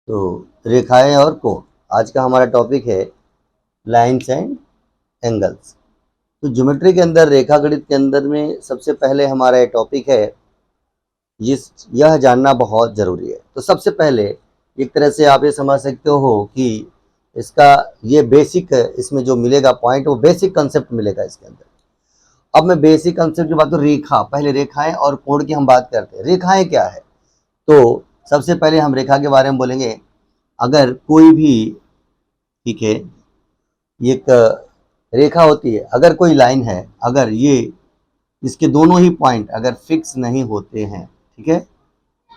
तो रेखाएं और कोण, आज का हमारा टॉपिक है लाइन्स एंड एंगल्स। तो ज्योमेट्री के अंदर, रेखा गणित के अंदर में सबसे पहले हमारा ये टॉपिक है, यह जानना बहुत ज़रूरी है। तो सबसे पहले एक तरह से आप ये समझ सकते हो कि इसका ये बेसिक, इसमें जो मिलेगा पॉइंट, वो बेसिक कंसेप्ट मिलेगा इसके अंदर। अब मैं बेसिक कंसेप्ट की बात करूँ, रेखा, पहले रेखाएं और कोण की हम बात करते हैं। रेखाएं क्या है? तो सबसे पहले हम रेखा के बारे में बोलेंगे। अगर कोई भी, ठीक है, एक रेखा होती है, अगर कोई लाइन है, अगर ये इसके दोनों ही पॉइंट अगर फिक्स नहीं होते हैं, ठीक है,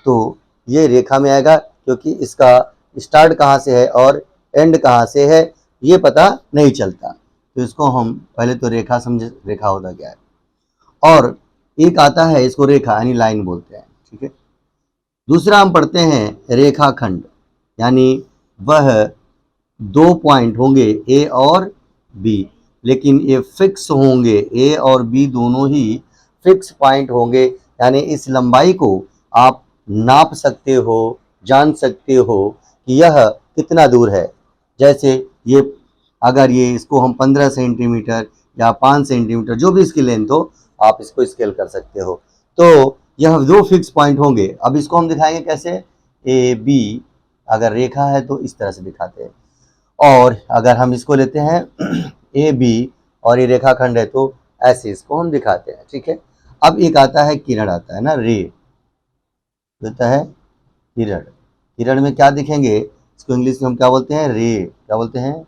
तो ये रेखा में आएगा, क्योंकि इसका स्टार्ट कहाँ से है और एंड कहाँ से है ये पता नहीं चलता। तो इसको हम पहले तो रेखा समझे, रेखा होता क्या है। और एक आता है, इसको रेखा यानी लाइन बोलते हैं, ठीक है। दूसरा हम पढ़ते हैं रेखाखंड, यानी वह दो पॉइंट होंगे ए और बी, लेकिन ये फिक्स होंगे, ए और बी दोनों ही फिक्स पॉइंट होंगे, यानी इस लंबाई को आप नाप सकते हो, जान सकते हो कि यह कितना दूर है। जैसे ये, अगर ये इसको हम 15 सेंटीमीटर या 5 सेंटीमीटर, जो भी इसकी लेंथ हो, आप इसको स्केल कर सकते हो। तो यह दो फिक्स पॉइंट होंगे। अब इसको हम दिखाएंगे कैसे? ए बी, अगर रेखा है तो इस तरह से दिखाते हैं, और अगर हम इसको लेते हैं ए बी और ये रेखाखंड है तो ऐसे इसको हम दिखाते हैं, ठीक है। अब एक आता है किरण, आता है ना, रे, होता है किरण। किरण में क्या दिखेंगे? इसको इंग्लिश में हम क्या बोलते हैं? रे। क्या बोलते हैं?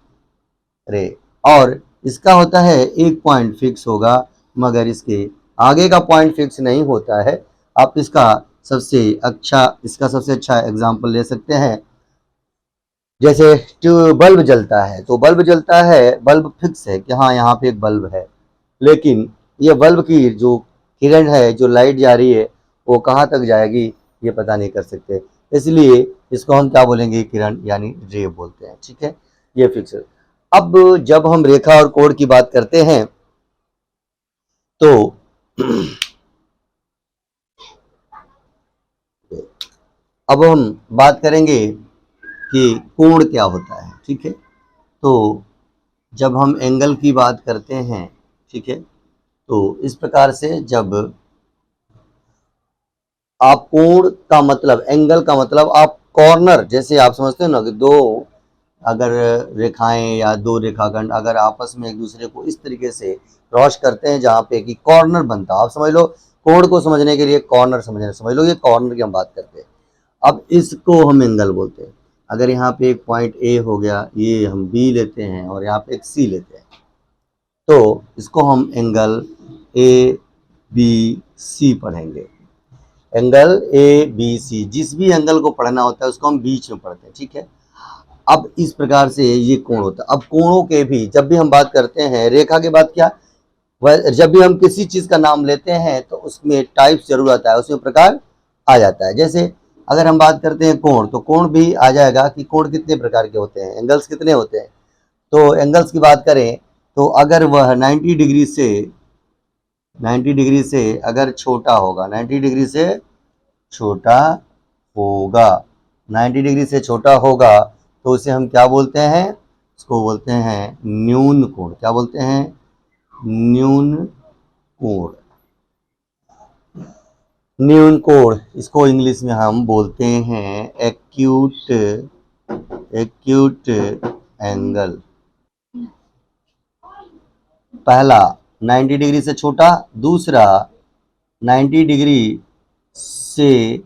रे। और इसका होता है एक पॉइंट फिक्स होगा, मगर इसके आगे का पॉइंट फिक्स नहीं होता है। आप इसका सबसे अच्छा एग्जाम्पल ले सकते हैं। जैसे बल्ब जलता है, तो बल्ब जलता है, बल्ब फिक्स है कि हाँ यहाँ पे एक बल्ब है, लेकिन ये बल्ब की जो किरण है, जो लाइट जा रही है, वो कहाँ तक जाएगी ये पता नहीं कर सकते। इसलिए इसको हम क्या बोलेंगे? किरण यानी रे बोलते हैं, ठीक है। ये फिक्स है। अब जब हम रेखा और कोण की बात करते हैं तो अब हम बात करेंगे कि कोण क्या होता है, ठीक है। तो जब हम एंगल की बात करते हैं, ठीक है, तो इस प्रकार से जब आप कोण का मतलब, एंगल का मतलब, आप कॉर्नर, जैसे आप समझते हो ना कि दो अगर रेखाएं या दो रेखाखंड अगर आपस में एक दूसरे को इस तरीके से क्रॉस करते हैं जहाँ पे कि कॉर्नर बनता है, आप समझ लो, कोण को समझने के लिए कॉर्नर समझ लो, ये कॉर्नर की हम बात करते हैं। अब इसको हम एंगल बोलते हैं। अगर यहाँ पे एक पॉइंट ए हो गया, ये हम बी लेते हैं और यहाँ पे एक सी लेते हैं, तो इसको हम एंगल ए बी सी पढ़ेंगे। एंगल ए बी सी, जिस भी एंगल को पढ़ना होता है उसको हम बीच में पढ़ते हैं, ठीक है। अब इस प्रकार से ये कोण होता है। अब कोणों के भी जब भी हम बात करते हैं, रेखा के बाद क्या, वह जब भी हम किसी चीज का नाम लेते हैं तो उसमें टाइप्स जरूर आता है, उसमें प्रकार आ जाता है। जैसे अगर हम बात करते हैं कोण, तो कोण भी आ जाएगा कि कोण कितने प्रकार के होते हैं, एंगल्स कितने होते हैं। तो एंगल्स की बात करें तो अगर वह 90 डिग्री से अगर छोटा होगा, 90 डिग्री से छोटा होगा, 90 डिग्री से छोटा होगा, तो उसे हम क्या बोलते हैं? इसको बोलते हैं न्यून कोण। क्या बोलते हैं? न्यून कोण। न्यून कोण, इसको इंग्लिश में हम बोलते हैं एक्यूट, एक्यूट एंगल। पहला 90 डिग्री से छोटा, दूसरा 90 डिग्री से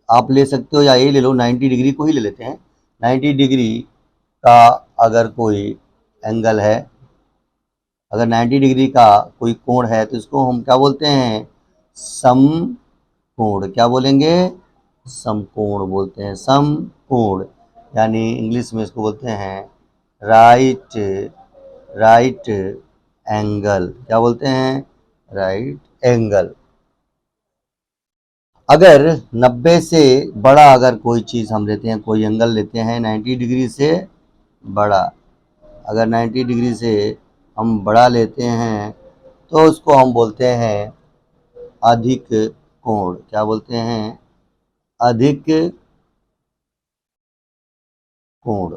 आप ले सकते हो, या ये ले लो, 90 डिग्री को ही ले लेते हैं। 90 डिग्री का अगर कोई एंगल है, अगर 90 डिग्री का कोई कोण है, तो इसको हम क्या बोलते हैं? समकोण। क्या बोलेंगे? समकोण बोलते हैं, समकोण। यानी इंग्लिश में इसको बोलते हैं राइट, राइट एंगल। क्या बोलते हैं? Right angle. अगर 90 से बड़ा अगर कोई चीज़ हम लेते हैं, कोई एंगल लेते हैं 90 डिग्री से बड़ा, अगर 90 डिग्री से हम बड़ा लेते हैं तो उसको हम बोलते हैं अधिक कोण। क्या बोलते हैं? अधिक कोण।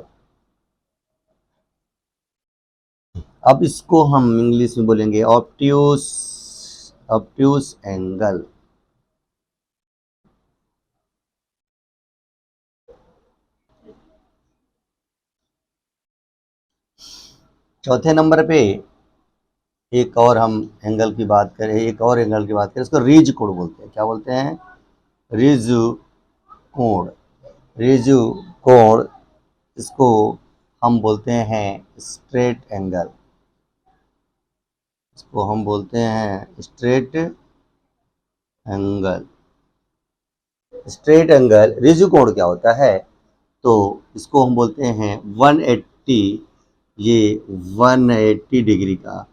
अब इसको हम इंग्लिश में बोलेंगे ऑब्ट्यूस, ऑब्ट्यूस एंगल। चौथे नंबर पे एक और हम एंगल की बात करें, एक और एंगल की बात करें, इसको रिज कोण बोलते हैं। क्या बोलते हैं? रिज कोण। रिज कोण, इसको हम बोलते हैं स्ट्रेट एंगल। इसको हम बोलते हैं straight angle. Straight angle ridge कोण क्या होता है? तो इसको हम बोलते हैं 180, ये 180 डिग्री का,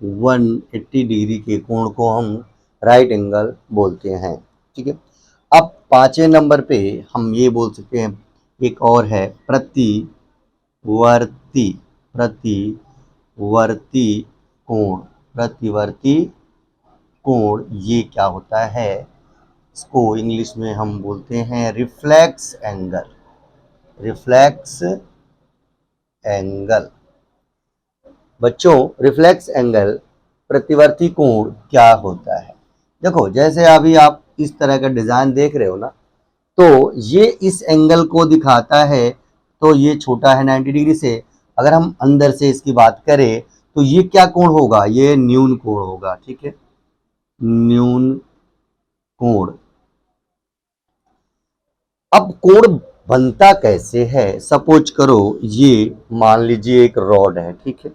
180 डिग्री के कोण को हम राइट एंगल बोलते हैं। ठीक है। अब पांचवें नंबर पे हम ये बोल सकते हैं, एक और है प्रतिवर्ती, प्रतिवर्ती कोण। प्रतिवर्ती कोण ये क्या होता है? इसको इंग्लिश में हम बोलते हैं रिफ्लेक्स एंगल। Reflex angle. बच्चों, रिफ्लेक्स एंगल, प्रतिवर्ती कोण क्या होता है? देखो, जैसे अभी आप इस तरह का डिजाइन देख रहे हो ना, तो ये इस एंगल को दिखाता है, तो ये छोटा है 90 डिग्री से। अगर हम अंदर से इसकी बात करें तो ये क्या कोण होगा? ये न्यून कोण होगा। ठीक है, न्यून कोण। अब कोण बनता कैसे है? सपोज करो ये मान लीजिए एक रॉड है। ठीक है,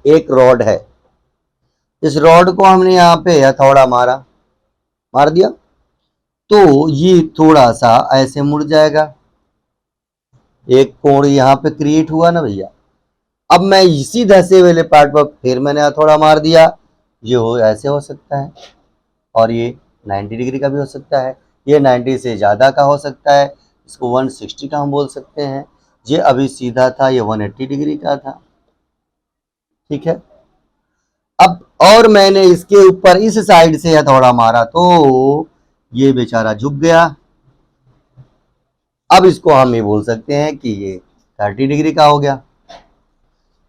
एक रॉड है। इस रॉड को हमने यहाँ पे हथौड़ा मारा, मार दिया, तो ये थोड़ा सा ऐसे मुड़ जाएगा। एक कोण यहाँ पे क्रिएट हुआ ना भैया। अब मैं इसी धसे वाले पार्ट पर फिर मैंने हथौड़ा मार दिया, ये हो ऐसे हो सकता है, और ये 90 डिग्री का भी हो सकता है, ये 90 से ज़्यादा का हो सकता है, इसको 160 का हम बोल सकते हैं। ये अभी सीधा था, ये 180 डिग्री का था। ठीक है। अब और मैंने इसके ऊपर इस साइड से हथौड़ा मारा तो ये बेचारा झुक गया। अब इसको हम ये बोल सकते हैं कि ये 30 डिग्री का हो गया।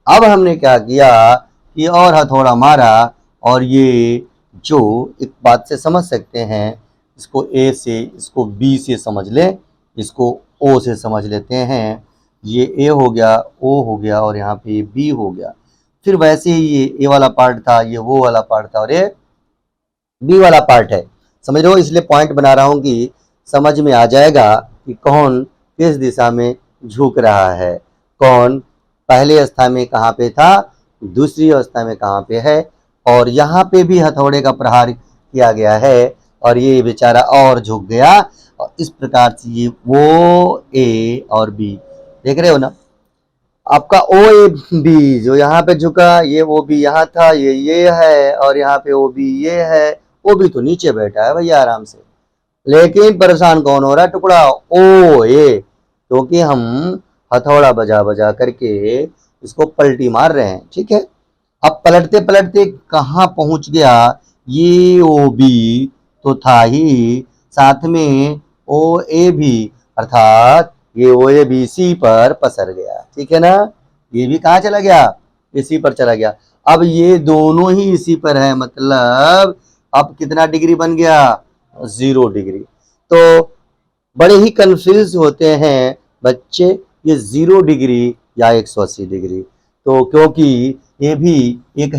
अब हमने क्या किया कि और हथौड़ा मारा, और ये जो एक बात से समझ सकते हैं, इसको ए से, इसको बी से समझ ले, इसको ओ से समझ लेते हैं। ये ए हो गया, ओ हो गया, और यहाँ पे बी हो गया। फिर वैसे ही ये ए वाला पार्ट था, ये वो वाला पार्ट था, और ये बी वाला पार्ट है। समझ रहे हो? इसलिए पॉइंट बना रहा हूं कि समझ में आ जाएगा कि कौन किस दिशा में झुक रहा है, कौन पहले अवस्था में कहाँ पे था, दूसरी अवस्था में कहाँ पे है, और यहाँ पे भी हथौड़े का प्रहार किया गया है और ये बेचारा और झुक गया। और इस प्रकार से ये वो ए और बी, देख रहे हो ना? आपका ओ ए बी जो यहाँ पे झुका, ये ओ बी यहाँ था, ये है, और यहाँ पे ओ बी ये है। ओ बी तो नीचे बैठा है भैया आराम से, लेकिन परेशान कौन हो रहा है? टुकड़ा ओ ए, क्योंकि हम हथौड़ा बजा बजा करके इसको पलटी मार रहे हैं। ठीक है। अब पलटते पलटते कहाँ पहुंच गया? ये ओ बी तो था ही, साथ में ओ ए भी, अर्थात ये ओ ए बी सी पर पसर गया। ठीक है ना? ये भी कहाँ चला गया? इसी पर चला गया। अब ये दोनों ही इसी पर है, मतलब अब कितना डिग्री बन गया? 0 डिग्री। तो बड़े ही कंफ्यूज होते हैं बच्चे, ये 0 डिग्री या 180 डिग्री। तो क्योंकि ये भी एक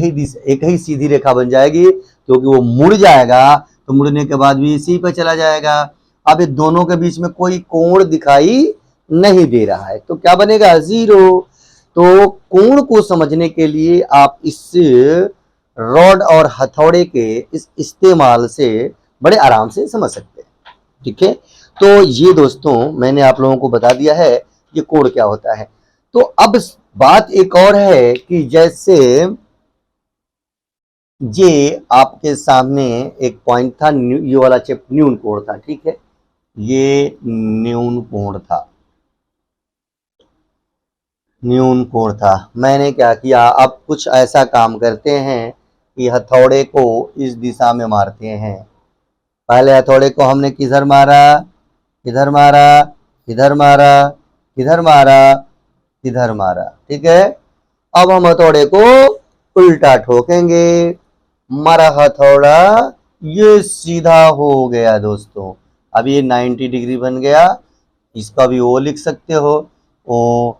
ही सीधी रेखा बन जाएगी, क्योंकि वो मुड़ जाएगा, तो मुड़ने के बाद भी इसी पर चला जाएगा। अब ये दोनों के बीच में कोई कोण दिखाई नहीं दे रहा है, तो क्या बनेगा? 0। तो कोण को समझने के लिए आप इस रॉड और हथौड़े के इस इस्तेमाल से बड़े आराम से समझ सकते हैं। ठीक है। तो ये दोस्तों मैंने आप लोगों को बता दिया है ये कोण क्या होता है। तो अब बात एक और है कि जैसे ये आपके सामने एक पॉइंट था, ये वाला न्यून कोण था। ठीक है, ये न्यून कोण था, न्यून कोण था। मैंने क्या किया, अब कुछ ऐसा काम करते हैं कि हथौड़े को इस दिशा में मारते हैं। पहले हथौड़े को हमने किधर मारा? इधर मारा, इधर मारा, किधर मारा, किधर मारा। ठीक है, अब हम हथौड़े को उल्टा ठोकेंगे, मारा हथौड़ा, ये सीधा हो गया दोस्तों। अब ये 90 डिग्री बन गया। इसका भी ओ लिख सकते हो, ओ,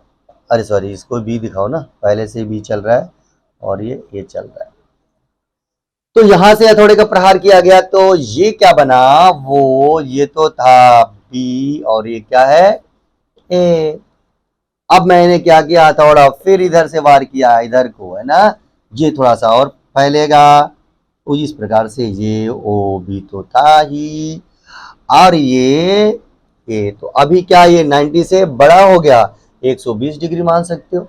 अरे सॉरी, इसको बी दिखाओ ना, पहले से बी चल रहा है और ये चल रहा है। तो यहां से हथौड़े का प्रहार किया गया, तो ये क्या बना, वो ये तो था बी और ये क्या है, ए। अब मैंने क्या किया, हथौड़ा फिर इधर से वार किया, इधर को, है ना, ये थोड़ा सा और फैलेगा। तो इस प्रकार से ये ओ भी तो था ही, और ये तो अभी क्या, ये 90 से बड़ा हो गया, 120 डिग्री मान सकते हो।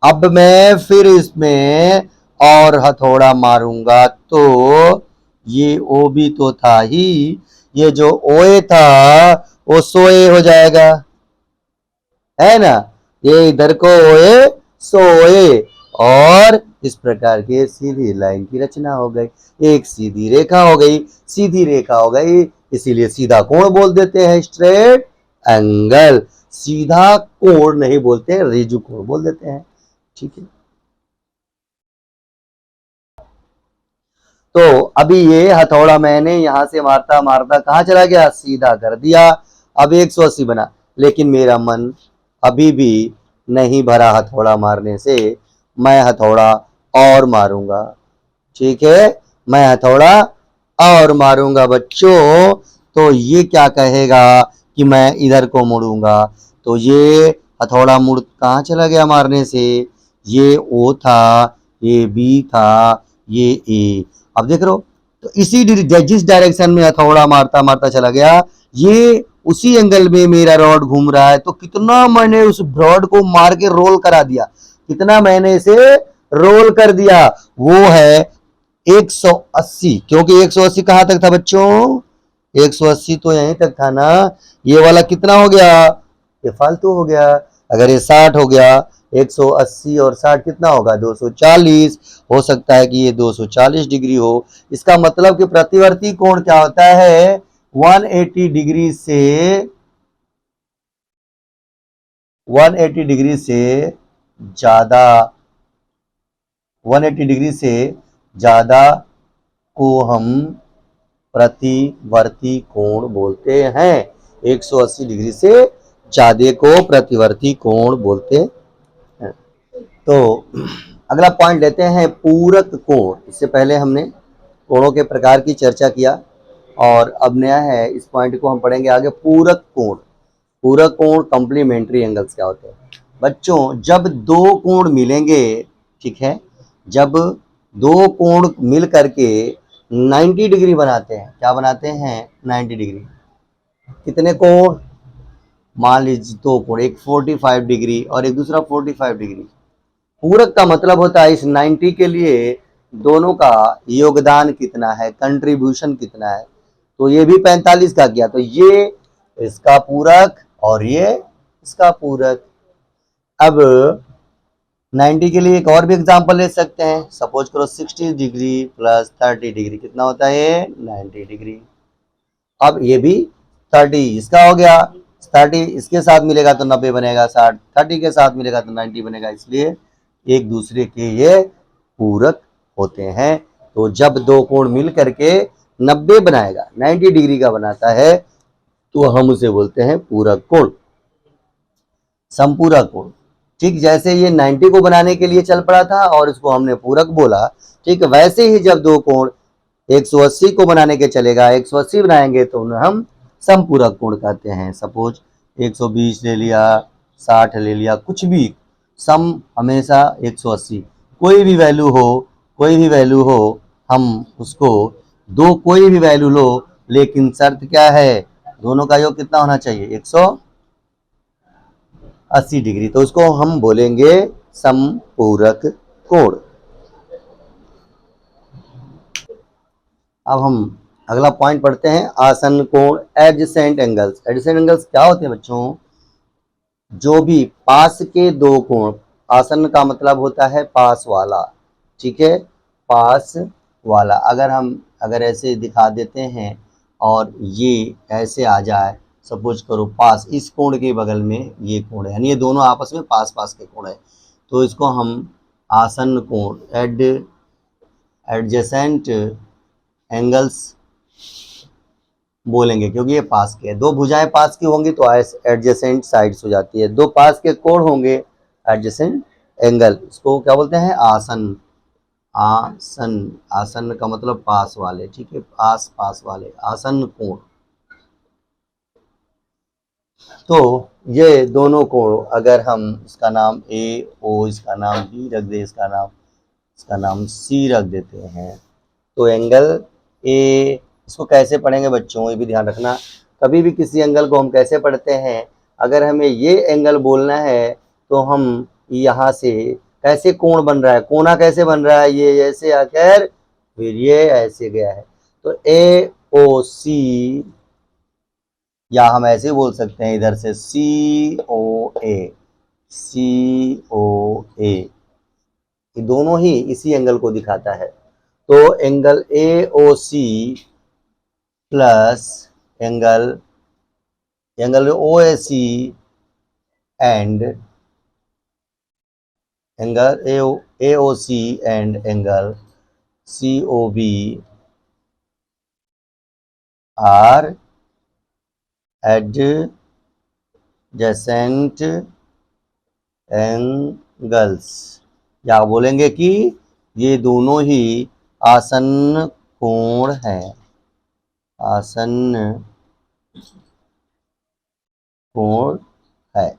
अब मैं फिर इसमें और हथौड़ा मारूंगा, तो ये ओ भी तो था ही, ये जो ओए था वो सोए हो जाएगा, है ना, ये इधर को ओए सोए, और इस प्रकार की सीधी लाइन की रचना हो गई, एक सीधी रेखा हो गई, सीधी रेखा हो गई, इसीलिए सीधा कोण बोल देते हैं, स्ट्रेट एंगल। सीधा कोण नहीं बोलते हैं, रेजू कोण बोल देते हैं। ठीक है, तो अभी ये हथौड़ा मैंने यहां से मारता मारता कहां चला गया, सीधा कर दिया। अब 180 बना, लेकिन मेरा मन अभी भी नहीं भरा हथौड़ा मारने से, मैं हथौड़ा और मारूंगा। ठीक है, मैं हथौड़ा और मारूंगा बच्चों। तो ये क्या कहेगा कि मैं इधर को मुड़ूंगा, तो ये हथौड़ा मुड़ कहां चला गया मारने से, ये ओ था, ये बी था, ये ए। अब देख रहे हो, तो इसी जिस डायरेक्शन में हथौड़ा मारता मारता चला गया, ये उसी एंगल में मेरा रॉड घूम रहा है। तो कितना मैंने उस रॉड को मार के रोल करा दिया, कितना मैंने इसे रोल कर दिया, वो है 180। क्योंकि 180 कहां तक था बच्चों, 180 तो यहीं तक था ना। ये वाला कितना हो गया, ये फालतू हो गया। अगर ये 60 हो गया, 180 और 60 कितना होगा, 240। हो सकता है कि ये 240 डिग्री हो। इसका मतलब कि प्रतिवर्ती कोण क्या होता है, 180 डिग्री से 180 डिग्री से ज्यादा, 180 डिग्री से ज्यादा को हम प्रतिवर्ती कोण बोलते हैं। 180 डिग्री से ज्यादा को प्रतिवर्ती कोण बोलते हैं। तो अगला पॉइंट लेते हैं, पूरक कोण। इससे पहले हमने कोणों के प्रकार की चर्चा किया, और अब नया है, इस पॉइंट को हम पढ़ेंगे आगे, पूरक कोण। पूरक कोण, कॉम्प्लीमेंट्री एंगल्स क्या होते हैं बच्चों, जब दो कोण मिलेंगे, ठीक है, जब दो कोण मिल करके 90 डिग्री बनाते हैं, क्या बनाते हैं, 90 डिग्री। कितने कोण, मान लीजिए दो कोण, एक 45 डिग्री और एक दूसरा 45 डिग्री। पूरक का मतलब होता है इस 90 के लिए दोनों का योगदान कितना है, कंट्रीब्यूशन कितना है। तो ये भी 45 का किया, तो ये इसका पूरक और ये इसका पूरक। अब 90 के लिए एक और भी एग्जांपल ले सकते हैं, सपोज करो 60 डिग्री प्लस 30 डिग्री कितना होता है, 90 डिग्री। अब ये भी 30 इसका हो गया, 30 इसके साथ मिलेगा तो 90 बनेगा, 60 30 के साथ मिलेगा तो 90 बनेगा, इसलिए एक दूसरे के ये पूरक होते हैं। तो जब दो कोण मिल करके 90 बनाएगा, 90 डिग्री का बनाता है, तो हम उसे बोलते हैं पूरक कोण, समपूरक कोण। ठीक, जैसे ये 90 को बनाने के लिए चल पड़ा था और इसको हमने पूरक बोला, ठीक, वैसे ही जब दो कोण 180 को बनाने के चलेगा, 180 बनाएंगे तो उन्हें हम समपूरक कोण कहते हैं। सपोज 120 ले लिया, 60 ले लिया, कुछ भी, सम हमेशा 180, कोई भी वैल्यू हो, कोई भी वैल्यू हो, हम उसको, दो कोई भी वैल्यू लो, लेकिन शर्त क्या है, दोनों का योग कितना होना चाहिए, 180 डिग्री। तो उसको हम बोलेंगे समपूरक कोण। अब हम अगला पॉइंट पढ़ते हैं, आसन कोण, एडजेसेंट एंगल्स। एडजेसेंट एंगल्स क्या होते हैं बच्चों, जो भी पास के दो कोण, आसन का मतलब होता है पास वाला, ठीक है, पास वाला। अगर हम अगर ऐसे दिखा देते हैं और ये ऐसे आ जाए, सपोज करो पास, इस कोण के बगल में ये कोण है, यानी ये दोनों आपस में पास पास के कोण है, तो इसको हम आसन्न कोण एडजेसेंट एंगल्स बोलेंगे, क्योंकि ये पास के है। दो भुजाएं पास की होंगी तो एडजेसेंट साइड्स हो जाती है, दो पास के कोण होंगे एडजेसेंट एंगल, इसको क्या बोलते हैं? आसन्न। आसन्न, आसन्न का मतलब पास वाले, ठीक है, आस पास वाले, आसन्न कोण। तो ये दोनों कोण अगर हम इसका नाम ए ओ, इसका नाम बी रख दे, इसका नाम सी रख देते हैं, तो एंगल ए, इसको कैसे पढ़ेंगे बच्चों, ये भी ध्यान रखना। कभी भी किसी एंगल को हम कैसे पढ़ते हैं, अगर हमें ये एंगल बोलना है तो हम यहाँ से कैसे कोण बन रहा है, कोना कैसे बन रहा है, ये ऐसे आकर फिर ये ऐसे गया है, तो ए ओ सी, या हम ऐसे बोल सकते हैं इधर से सी ओ ए, सी ओ ए, ये दोनों ही इसी एंगल को दिखाता है। तो angle A O C plus angle O A C and angle A O C and angle C O B are adjacent angles, या बोलेंगे कि ये दोनों ही आसन्न कोण हैं, आसन्न कोण है।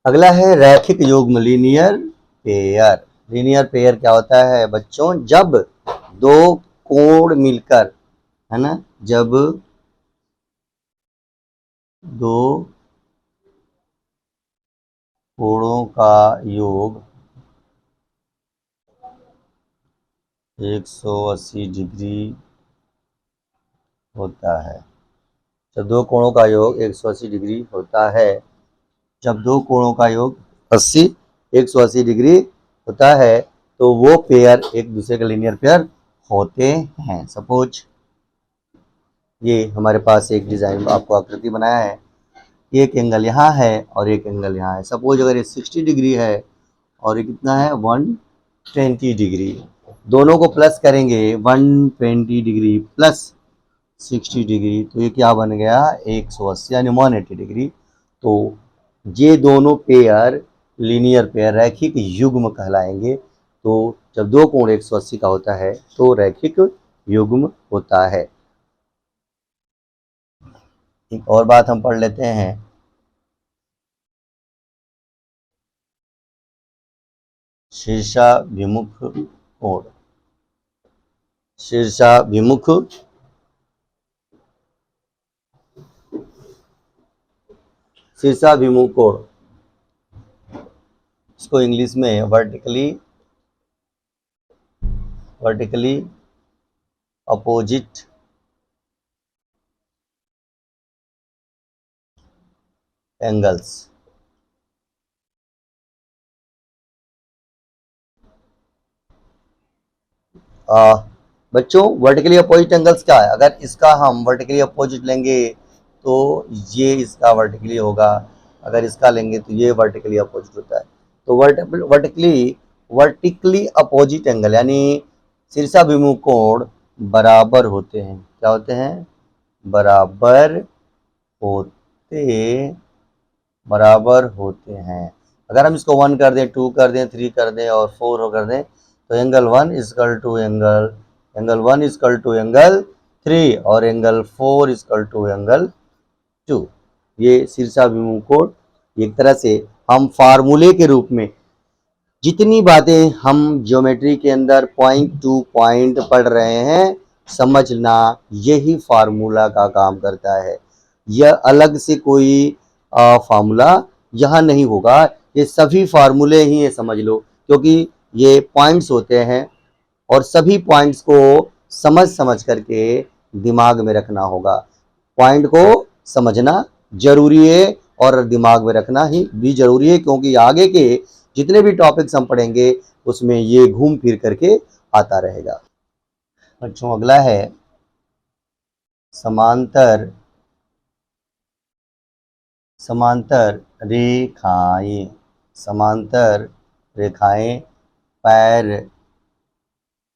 अगला है रैखिक युग्म, लीनियर पेयर। लीनियर पेयर क्या होता है बच्चों? जब दो कोण मिलकर, है ना, जब दो कोणों का योग 180 डिग्री होता है, जब दो कोणों का योग 180 डिग्री होता है, जब दो कोणों का योग 180 डिग्री होता है, तो वो पेयर एक दूसरे के लीनियर पेयर होते हैं। सपोज ये हमारे पास एक डिजाइन आपको आकृति बनाया है, एक एंगल यहाँ है और एक एंगल यहाँ है। सपोज अगर ये 60 डिग्री है और ये कितना है 120 डिग्री, दोनों को प्लस करेंगे 120 डिग्री प्लस 60 डिग्री, तो ये क्या बन गया 180 यानी 180 डिग्री। तो ये दोनों पेयर लीनियर पेयर रैखिक युग्म कहलाएंगे। तो जब दो कोण 180 का होता है तो रैखिक युग्म होता है। एक और बात हम पढ़ लेते हैं, शीर्षाभिमुख कोण। शीर्षाभिमुख कोण, इसको इंग्लिश में वर्टिकली अपोजिट एंगल्स। बच्चों वर्टिकली अपोजिट एंगल्स क्या है? अगर इसका हम वर्टिकली अपोजिट लेंगे तो ये इसका वर्टिकली होगा, अगर इसका लेंगे तो ये वर्टिकली अपोजिट होता है। तो वर्टिकली अपोजिट एंगल यानी शीर्षाभिमुख कोण बराबर होते हैं। क्या होते हैं? बराबर होते हैं। अगर हम इसको 1 कर दें, 2 कर दें, 3 कर दें और 4 कर दें, तो एंगल 1 इक्वल टू एंगल 3 और एंगल 4 इक्वल टू एंगल 2। ये शीर्षाभिमुख कोण एक तरह से हम फार्मूले के रूप में जितनी बातें हम ज्योमेट्री के अंदर पॉइंट टू पॉइंट पढ़ रहे हैं, समझना यही फार्मूला का काम करता है। यह अलग से कोई फार्मूला यहाँ नहीं होगा, ये सभी फार्मूले ही है, समझ लो, क्योंकि ये पॉइंट्स होते हैं और सभी पॉइंट्स को समझ करके दिमाग में रखना होगा। पॉइंट को समझना जरूरी है और दिमाग में रखना ही भी जरूरी है, क्योंकि आगे के जितने भी टॉपिक्स हम पढ़ेंगे उसमें ये घूम फिर करके आता रहेगा। बच्चों अगला है समांतर समांतर रेखाएं। समांतर रेखाएं,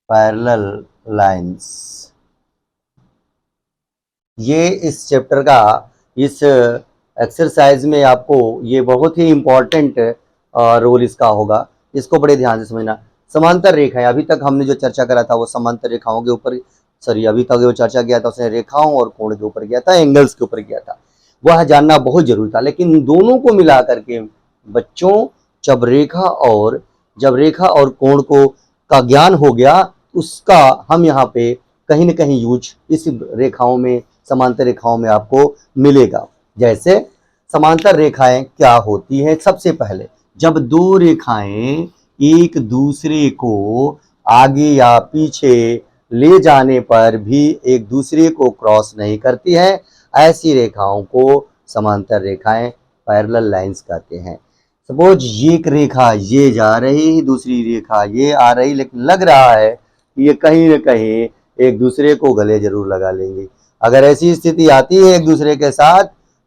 पैरेलल लाइंस। ये इस चैप्टर का, इस एक्सरसाइज में आपको ये बहुत ही इम्पोर्टेंट रोल इसका होगा। इसको बड़े ध्यान से समझना। समांतर रेखाएं, अभी तक हमने जो चर्चा करा था वो समांतर रेखाओं के ऊपर, सॉरी अभी तक जो चर्चा किया था उसने रेखाओं और कोण के ऊपर किया था, एंगल्स के ऊपर किया था। वह जानना बहुत जरूरी था, लेकिन दोनों को मिला करके बच्चों जब रेखा और कोण को का ज्ञान हो गया, उसका हम यहाँ पे कहीं न कहीं यूज इस रेखाओं में, समांतर रेखाओं में आपको मिलेगा। जैसे समांतर रेखाएं क्या होती हैं? सबसे पहले जब दो रेखाएं एक दूसरे को आगे या पीछे ले जाने पर भी एक दूसरे को क्रॉस नहीं करती हैं, ऐसी रेखाओं को समांतर रेखाएं, पैरेलल लाइंस कहते हैं। सपोज ये एक रेखा ये जा रही, दूसरी रेखा ये आ रही, लेकिन लग रहा है कि ये कहीं न कहीं एक दूसरे को गले जरूर लगा लेंगे। अगर ऐसी स्थिति आती है, एक दूसरे के साथ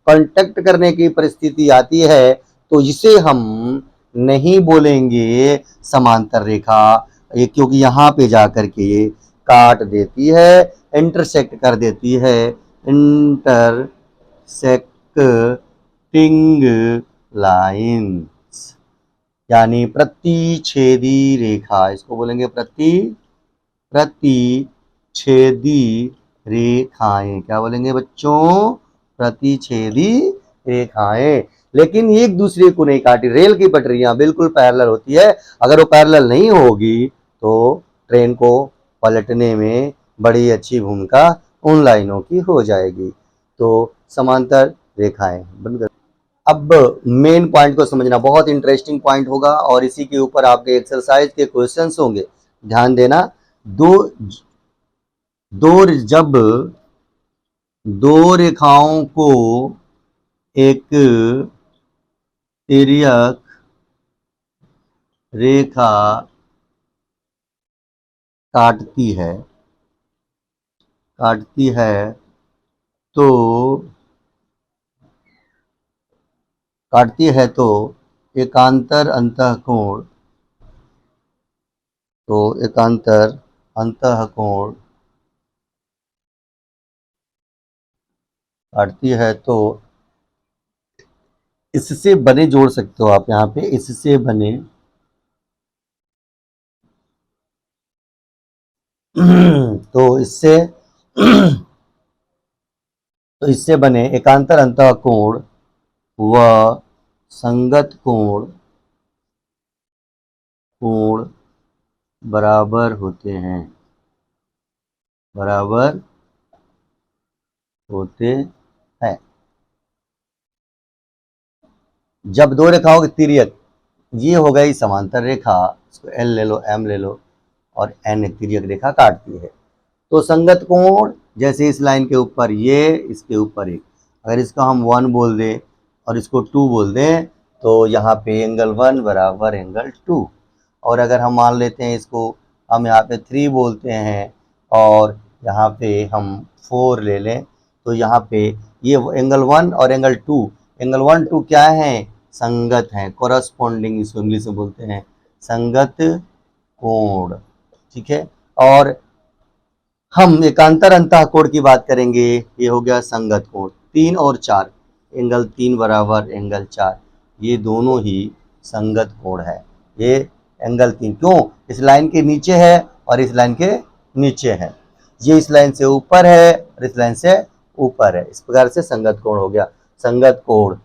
कांटेक्ट करने की परिस्थिति आती है, तो इसे हम नहीं बोलेंगे समांतर रेखा, ये क्योंकि यहाँ पे जाकर के ये काट देती है, इंटरसेक्ट कर देती है, इंटरसेक्टिंग लाइंस, यानी प्रतिच्छेदी रेखा। इसको बोलेंगे प्रतिच्छेदी रेखाएं। क्या बोलेंगे बच्चों? प्रतिच्छेदी रेखाएं। लेकिन एक दूसरे को नहीं काटी। रेल की पटरियां बिल्कुल पैरेलल होती है, अगर वो पैरेलल नहीं होगी तो ट्रेन को पलटने में बड़ी अच्छी भूमिका उन लाइनों की हो जाएगी। तो समांतर रेखाएं बनकर, अब मेन पॉइंट को समझना, बहुत इंटरेस्टिंग पॉइंट होगा और इसी के ऊपर आपके एक्सरसाइज के क्वेश्चंस होंगे, ध्यान देना। जब दो रेखाओं को एक तिर्यक रेखा काटती है तो एकांतर अंतःकोण काटती है तो इससे बने, जोड़ सकते हो आप यहाँ पे, इससे बने तो इससे बने एकांतर अंतःकोण व संगत कोण बराबर होते हैं। जब दो रेखाओं की तिर्यक, ये हो गई समांतर रेखा, इसको एल ले लो, एम ले लो, और एन एक तिर्यक रेखा काटती है, तो संगत कोण जैसे इस लाइन के ऊपर ये, इसके ऊपर एक, अगर इसको हम 1 बोल दें और इसको 2 बोल दें तो यहाँ पे एंगल 1 बराबर एंगल 2। और अगर हम मान लेते हैं इसको हम यहाँ पे 3 बोलते हैं और यहाँ पे हम 4 ले लें, तो यहाँ पे ये एंगल 1 और एंगल 2, एंगल 1 2 क्या है? संगत है, कोरस्पॉन्डिंग, इसको इंग्लिश में बोलते हैं संगत कोण। ठीक है, और हम एकांतर अंतःकोण की बात करेंगे, ये हो गया संगत कोण। 3 और 4, एंगल 3 बराबर एंगल 4, ये दोनों ही संगत कोण है। ये एंगल 3 क्यों? इस लाइन के नीचे है और इस लाइन के नीचे है, ये इस लाइन से ऊपर है और इस लाइन से ऊपर है, इस प्रकार से संगत कोण हो गया। संगत कोण,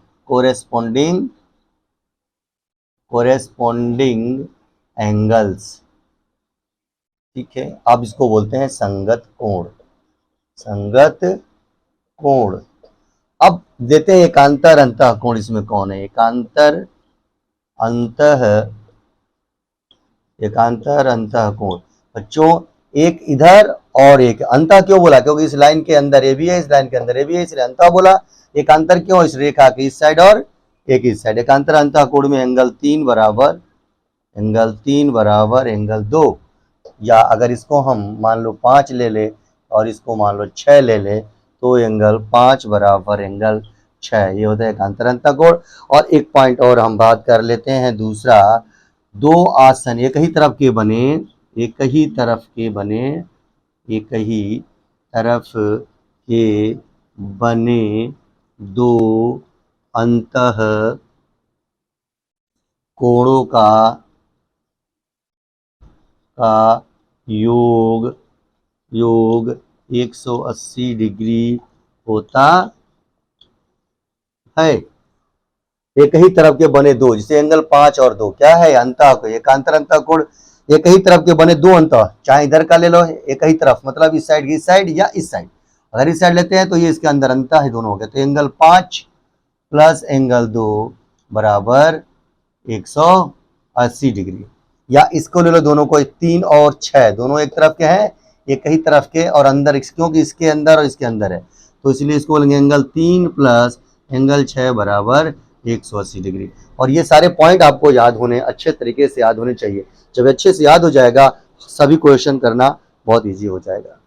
कोरेस्पोंडिंग एंगल्स। ठीक है, अब इसको बोलते हैं संगत कोण। अब देते हैं एकांतर अंतःकोण, इसमें कौन है? एकांतर अंतःकोण बच्चों, एक इधर और एक अंतः। क्यों बोला? क्योंकि इस लाइन के अंदर ये भी है, इस लाइन के अंदर ये भी है, इसलिए अंतः बोला। एकांतर क्यों? इस रेखा की इस साइड और एक इस साइड। एकांतर अंतःकोण में एंगल 3 बराबर एंगल 2, या अगर इसको हम मान लो 5 ले ले और इसको मान लो 6 ले ले, तो एंगल 5 बराबर एंगल 6, ये होता है एकांतरंता कोण। और एक पॉइंट और हम बात कर लेते हैं दूसरा, दो आसन एक ही तरफ के बने, एक ही तरफ के बने, एक ही तरफ के बने दो अंतः कोणों का योग 180 डिग्री होता है। एक ही तरफ के बने दो, जैसे एंगल 5 और 2 क्या है, अंतः को एकांतर अंतः कोण। एक ही तरफ के बने दो अंतः, चाहे इधर का ले लो, एक ही तरफ मतलब इस साइड या इस साइड। अगर इस साइड लेते हैं तो ये इसके अंदर अंतः है, दोनों हो गए। तो एंगल 5 प्लस एंगल 2 बराबर 180 डिग्री। या इसको ले लो, दोनों को, 3 और 6 दोनों एक तरफ के हैं, एक ही तरफ के और अंदर, क्योंकि इसके अंदर और इसके अंदर है, तो इसलिए इसको बोलेंगे एंगल 3 प्लस एंगल 6 बराबर 180 डिग्री। और ये सारे पॉइंट आपको याद होने, अच्छे तरीके से याद होने चाहिए। जब अच्छे से याद हो जाएगा, सभी क्वेश्चन करना बहुत ईजी हो जाएगा।